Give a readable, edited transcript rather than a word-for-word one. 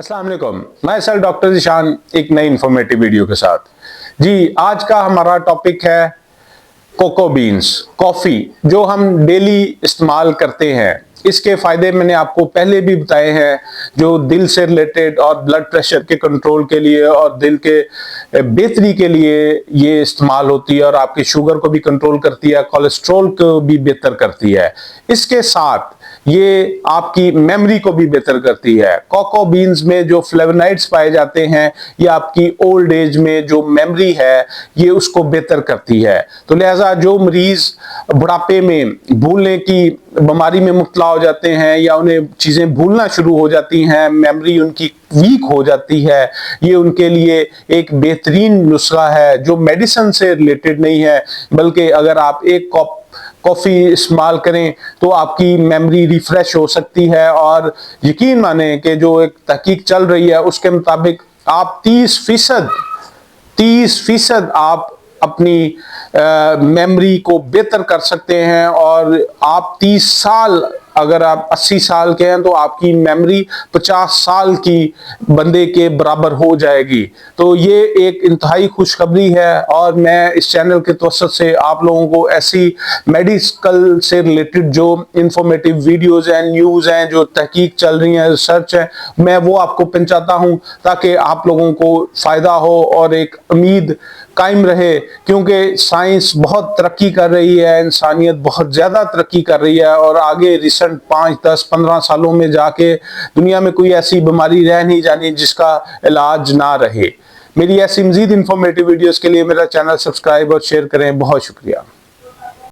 अस्सलाम वालेकुम, मैं सर डॉक्टर ज़ीशान एक नई इंफॉर्मेटिव वीडियो के साथ। जी, आज का हमारा टॉपिक है कोको बीन्स, कॉफी, जो हम डेली इस्तेमाल करते हैं। इसके फायदे मैंने आपको पहले भी बताए हैं, जो दिल से रिलेटेड और ब्लड प्रेशर के कंट्रोल के लिए और दिल के बेहतरी के लिए ये इस्तेमाल होती है और आपकी शुगर को भी कंट्रोल करती है, कोलेस्ट्रॉल को भी बेहतर करती है। इसके साथ ये आपकी मेमोरी को भी बेहतर करती है। कोको बीन्स में जो फ्लेवोनाइड्स पाए जाते हैं, ये आपकी ओल्ड एज में जो मेमोरी है ये उसको बेहतर करती है। तो लिहाजा जो मरीज बुढ़ापे में भूलने की बीमारी में मुब्तला हो जाते हैं या उन्हें चीजें भूलना शुरू हो जाती हैं, मेमोरी उनकी वीक हो जाती है, ये उनके लिए एक बेहतरीन नुस्खा है जो मेडिसिन से रिलेटेड नहीं है, बल्कि अगर आप एक कप कॉफी इस्तेमाल करें तो आपकी मेमोरी रिफ्रेश हो सकती है। और यकीन माने कि जो एक तहकीक चल रही है उसके मुताबिक आप 30% आप अपनी मेमोरी को बेहतर कर सकते हैं। और आप 30 साल, अगर आप 80 साल के हैं तो आपकी मेमोरी 50 साल की बंदे के बराबर हो जाएगी। तो ये एक इंतहाई खुशखबरी है और मैं इस चैनल के तवसत से आप लोगों को ऐसी मेडिकल से रिलेटेड जो इंफॉर्मेटिव वीडियोस हैं, न्यूज़ हैं, जो तहकीक चल रही है, रिसर्च है, मैं वो आपको पहुंचाता हूं ताकि आप लोगों को फायदा हो और एक उम्मीद कायम रहे। क्योंकि साइंस बहुत तरक्की कर रही है, इंसानियत बहुत ज्यादा तरक्की कर रही है और आगे रिसेंट 5, 10, 15 सालों में जाके दुनिया में कोई ऐसी बीमारी रह नहीं जानी जिसका इलाज ना रहे। मेरी ऐसी मजीद इंफॉर्मेटिव वीडियोस के लिए मेरा चैनल सब्सक्राइब और शेयर करें। बहुत शुक्रिया।